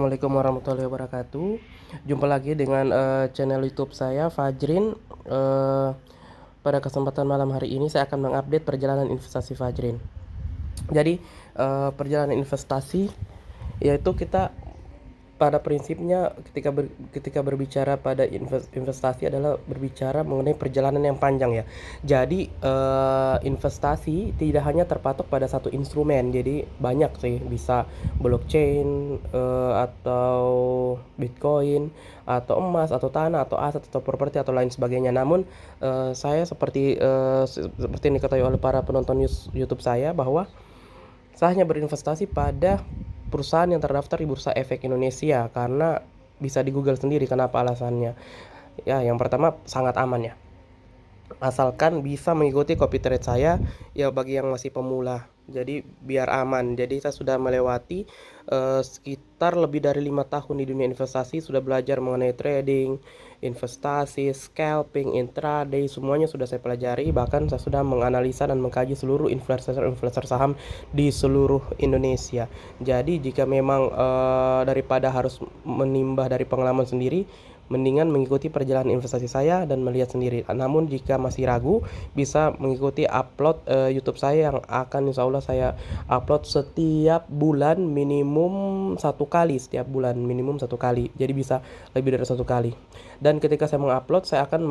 Assalamualaikum warahmatullahi wabarakatuh. Jumpa lagi dengan channel YouTube saya Fajrin. Eh, Pada kesempatan malam hari ini saya akan mengupdate perjalanan investasi Fajrin. Jadi perjalanan investasi yaitu kita pada prinsipnya ketika berbicara pada investasi adalah berbicara mengenai perjalanan yang panjang ya. Jadi investasi tidak hanya terpatok pada satu instrumen. Jadi banyak sih, bisa blockchain atau Bitcoin atau emas atau tanah atau aset atau properti atau lain sebagainya. Namun saya seperti yang diketahui oleh para penonton YouTube saya bahwa saya hanya berinvestasi pada perusahaan yang terdaftar di Bursa Efek Indonesia karena bisa di Google sendiri kenapa alasannya. Ya, yang pertama sangat aman ya. Asalkan bisa mengikuti copy trade saya ya bagi yang masih pemula. Jadi biar aman. Jadi saya sudah melewati sekitar lebih dari 5 tahun di dunia investasi, sudah belajar mengenai trading, investasi, scalping, intraday, semuanya sudah saya pelajari. Bahkan saya sudah menganalisa dan mengkaji seluruh influencer saham di seluruh Indonesia. Jadi jika memang daripada harus menimbah dari pengalaman sendiri, mendingan mengikuti perjalanan investasi saya dan melihat sendiri. Namun jika masih ragu, bisa mengikuti upload YouTube saya yang akan insya Allah saya upload setiap bulan minimum satu kali, setiap bulan minimum satu kali. Jadi bisa lebih dari satu kali. Dan ketika saya mengupload, saya akan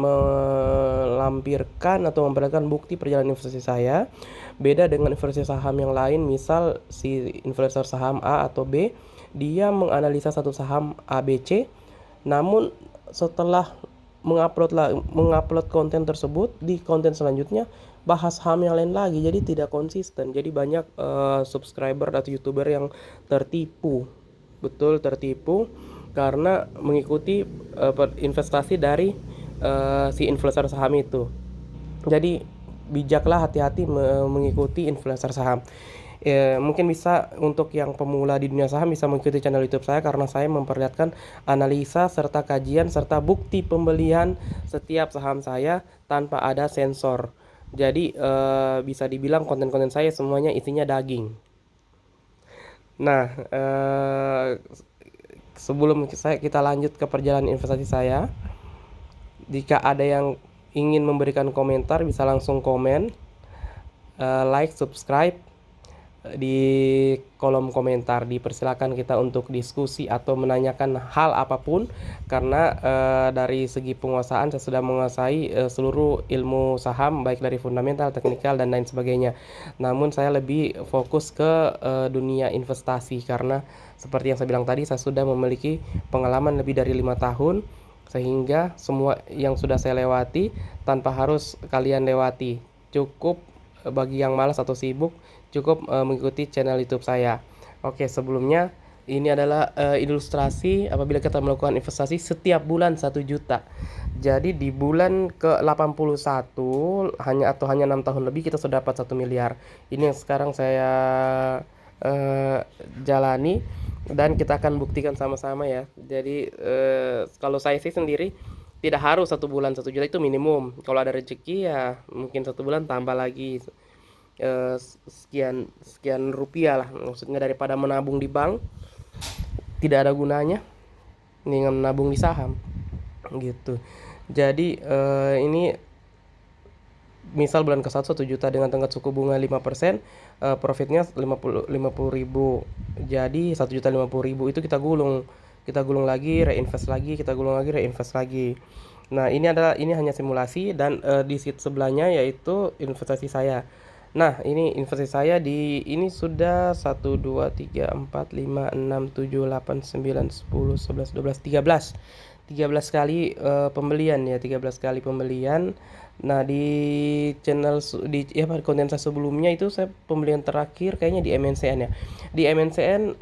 melampirkan atau memperlihatkan bukti perjalanan investasi saya. Beda dengan investasi saham yang lain, misal si investor saham A atau B, dia menganalisa satu saham ABC. Namun setelah mengupload konten tersebut, di konten selanjutnya bahas saham yang lain lagi, jadi tidak konsisten. Jadi banyak subscriber atau YouTuber yang tertipu, betul tertipu karena mengikuti investasi dari si influencer saham itu. Jadi bijaklah, hati-hati mengikuti influencer saham. Mungkin bisa untuk yang pemula di dunia saham bisa mengikuti channel YouTube saya karena saya memperlihatkan analisa serta kajian serta bukti pembelian setiap saham saya tanpa ada sensor. Jadi bisa dibilang konten-konten saya semuanya isinya daging. Nah, sebelum kita lanjut ke perjalanan investasi saya, jika ada yang ingin memberikan komentar bisa langsung komen, like, subscribe di kolom komentar. Dipersilakan kita untuk diskusi atau menanyakan hal apapun karena dari segi penguasaan saya sudah menguasai seluruh ilmu saham baik dari fundamental, teknikal dan lain sebagainya. Namun saya lebih fokus ke dunia investasi karena seperti yang saya bilang tadi, saya sudah memiliki pengalaman lebih dari 5 tahun sehingga semua yang sudah saya lewati tanpa harus kalian lewati. Cukup bagi yang malas atau sibuk, cukup mengikuti channel YouTube saya. Oke, sebelumnya ini adalah ilustrasi apabila kita melakukan investasi setiap bulan 1 juta. Jadi di bulan ke-81 hanya 6 tahun lebih kita sudah dapat 1 miliar. Ini yang sekarang saya jalani dan kita akan buktikan sama-sama ya. Jadi kalau saya sih sendiri tidak harus 1 bulan 1 juta, itu minimum. Kalau ada rezeki ya mungkin 1 bulan tambah lagi sekian sekian rupiah lah, maksudnya daripada menabung di bank tidak ada gunanya, mendingan menabung di saham gitu. Jadi ini misal bulan ke-1 1 juta dengan tenggat suku bunga 5%, profitnya 50 ribu. Jadi 1 juta 50 ribu itu kita gulung lagi, reinvest lagi, kita gulung lagi, reinvest lagi. Nah, ini hanya simulasi dan di sheet sebelahnya yaitu investasi saya. Nah, ini investasi saya ini sudah 1 2 3 4 5 6 7 8 9 10 11 12 13 kali pembelian ya, 13 kali pembelian. Nah, di channel konten saya sebelumnya itu saya pembelian terakhir kayaknya di MNCN ya. Di MNCN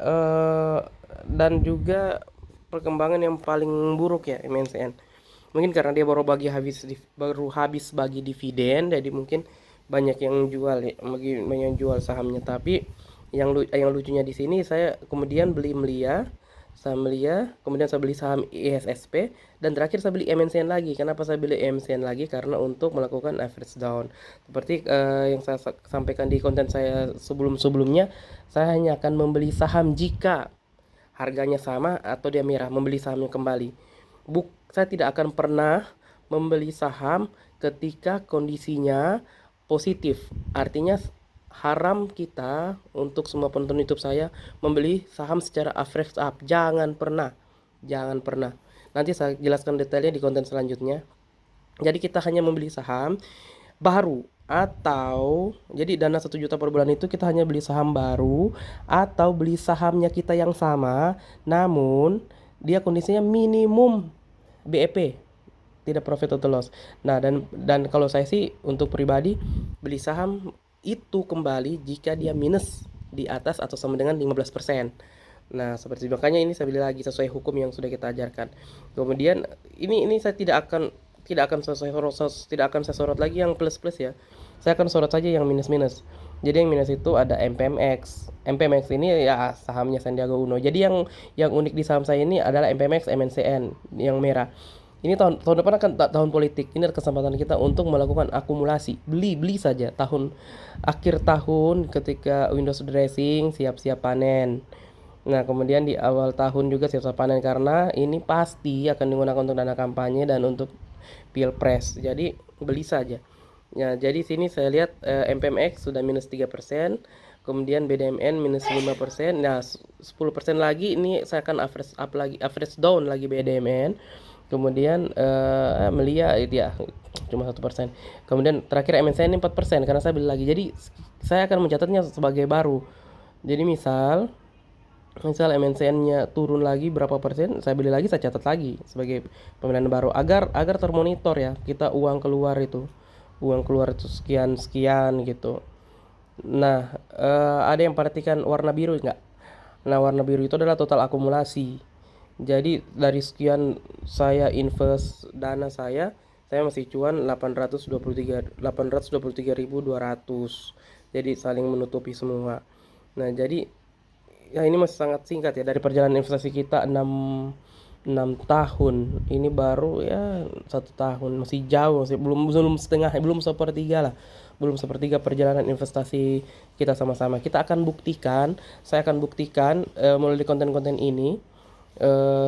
dan juga perkembangan yang paling buruk ya MNCN. Mungkin karena dia baru habis bagi dividen, jadi mungkin banyak yang jual ya, banyak yang jual sahamnya. Tapi yang lucunya di sini, saya kemudian beli saham Melia, kemudian saya beli saham ISSP, dan terakhir saya beli MNCN lagi. Kenapa saya beli MNCN lagi? Karena untuk melakukan average down. Seperti yang saya sampaikan di konten saya sebelumnya, saya hanya akan membeli saham jika harganya sama atau dia merah, membeli sahamnya kembali. Saya tidak akan pernah membeli saham ketika kondisinya positif. Artinya haram kita untuk semua penonton YouTube saya membeli saham secara average up. Jangan pernah. Jangan pernah. Nanti saya jelaskan detailnya di konten selanjutnya. Jadi kita hanya membeli saham baru, atau jadi dana 1 juta per bulan itu kita hanya beli saham baru atau beli sahamnya kita yang sama namun dia kondisinya minimum BEP, tidak profit atau loss. Nah, dan kalau saya sih untuk pribadi beli saham itu kembali jika dia minus di atas atau sama dengan 15%. Nah, seperti makanya ini saya beli lagi sesuai hukum yang sudah kita ajarkan. Kemudian ini saya tidak akan saya sorot lagi yang plus-plus ya. Saya akan sorot saja yang minus-minus. Jadi yang minus itu ada MPMX. MPMX ini ya sahamnya Sandiaga Uno. Jadi yang unik di saham saya ini adalah MPMX MNCN yang merah. Ini tahun depan akan tahun politik. Ini adalah kesempatan kita untuk melakukan akumulasi. Beli saja akhir tahun ketika Windows dressing siap-siap panen. Nah, kemudian di awal tahun juga siap-siap panen karena ini pasti akan digunakan untuk dana kampanye dan untuk pilpres. Jadi beli saja. Ya, jadi sini saya lihat MPMX sudah minus 3%, kemudian BDMN minus 5%. Nah, 10% lagi ini saya akan average up lagi, average down lagi BDMN. Kemudian Melia ya cuma 1%. Kemudian terakhir MNC ini 4% karena saya beli lagi. Jadi saya akan mencatatnya sebagai baru. Jadi misal MNCN-nya turun lagi berapa persen, saya beli lagi, saya catat lagi sebagai pembelian baru agar termonitor ya, kita uang keluar itu sekian gitu. Nah, ada yang perhatikan warna biru enggak? Nah, warna biru itu adalah total akumulasi. Jadi dari sekian saya invest dana saya masih cuan 823.200. Jadi saling menutupi semua. Nah, jadi ya ini masih sangat singkat ya dari perjalanan investasi kita 6 tahun. Ini baru ya 1 tahun, masih jauh, masih belum setengah, belum sepertiga lah. Belum sepertiga perjalanan investasi kita sama-sama. Saya akan buktikan melalui konten-konten ini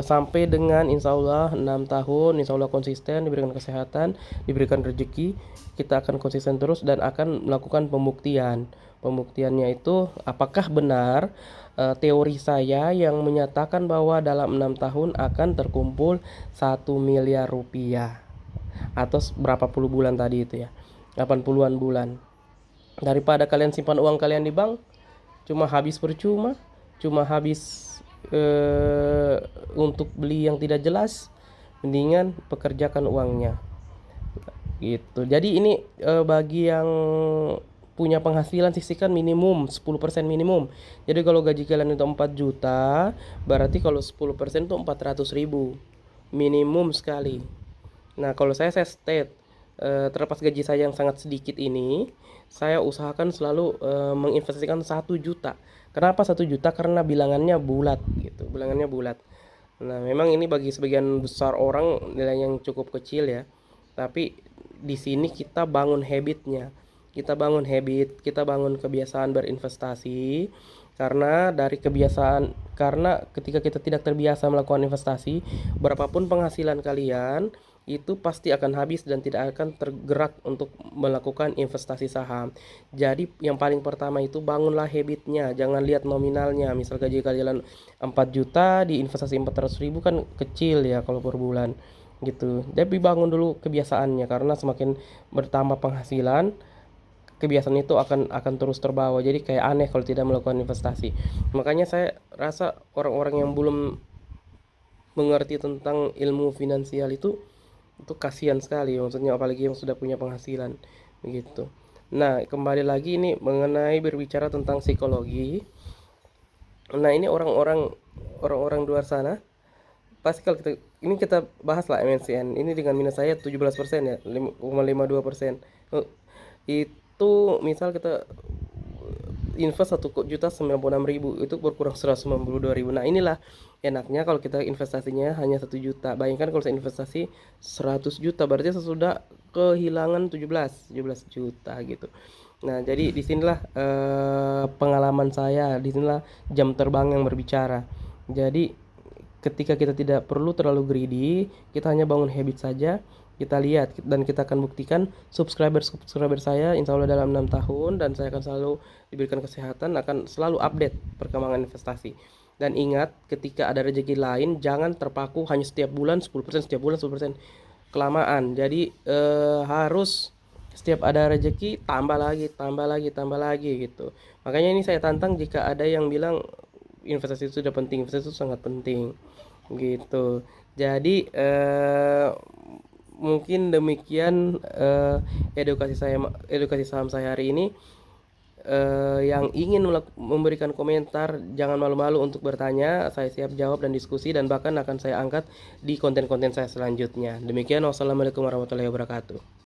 sampai dengan insya Allah 6 tahun, insya Allah konsisten, diberikan kesehatan, diberikan rezeki, kita akan konsisten terus dan akan melakukan pembuktiannya itu apakah benar teori saya yang menyatakan bahwa dalam 6 tahun akan terkumpul 1 miliar rupiah atau berapa puluh bulan tadi itu ya, 80-an bulan. Daripada kalian simpan uang kalian di bank cuma habis percuma, cuma habis untuk beli yang tidak jelas, mendingan pekerjakan uangnya gitu. Jadi ini bagi yang punya penghasilan sisihkan minimum 10% minimum. Jadi kalau gaji kalian itu 4 juta, berarti kalau 10% itu 400.000 minimum sekali. Nah, kalau saya state terlepas gaji saya yang sangat sedikit ini, saya usahakan selalu menginvestasikan 1 juta. Kenapa 1 juta? Karena bilangannya bulat gitu, bilangannya bulat. Nah, memang ini bagi sebagian besar orang nilai yang cukup kecil ya. Tapi di sini kita bangun habitnya. Kita bangun kebiasaan berinvestasi karena ketika kita tidak terbiasa melakukan investasi, berapapun penghasilan kalian itu pasti akan habis dan tidak akan tergerak untuk melakukan investasi saham. Jadi yang paling pertama itu bangunlah habitnya, jangan lihat nominalnya. Misal gaji kalian 4 juta diinvestasi 400.000 kan kecil ya kalau per bulan gitu. Tapi bangun dulu kebiasaannya karena semakin bertambah penghasilan, kebiasaan itu akan terus terbawa. Jadi kayak aneh kalau tidak melakukan investasi. Makanya saya rasa orang-orang yang belum mengerti tentang ilmu finansial itu kasihan sekali, maksudnya apalagi yang sudah punya penghasilan begitu. Nah, kembali lagi ini mengenai berbicara tentang psikologi. Nah, ini orang-orang di luar sana pasti kalau kita bahas lah MNCN ini dengan minus saya 17% ya, 5,52%. Itu misal kita invest 1.096.000 itu berkurang 192.000. Nah, inilah enaknya kalau kita investasinya hanya 1 juta. Bayangkan kalau saya investasi 100 juta berarti saya sudah kehilangan 17 juta gitu. Nah, jadi disinilah pengalaman saya, disinilah jam terbang yang berbicara. Jadi ketika kita tidak perlu terlalu greedy, kita hanya bangun habit saja. Kita lihat dan kita akan buktikan subscriber saya insya Allah dalam 6 tahun, dan saya akan selalu diberikan kesehatan, akan selalu update perkembangan investasi. Dan ingat, ketika ada rezeki lain jangan terpaku hanya setiap bulan 10%, setiap bulan 10%, kelamaan. Jadi harus setiap ada rezeki tambah lagi, tambah lagi, tambah lagi gitu. Makanya ini saya tantang, jika ada yang bilang investasi itu sudah penting, investasi itu sangat penting gitu. Jadi mungkin demikian edukasi saham saya hari ini. Yang ingin memberikan komentar, jangan malu-malu untuk bertanya, saya siap jawab dan diskusi, dan bahkan akan saya angkat di konten-konten saya selanjutnya. Demikian, wassalamualaikum warahmatullahi wabarakatuh.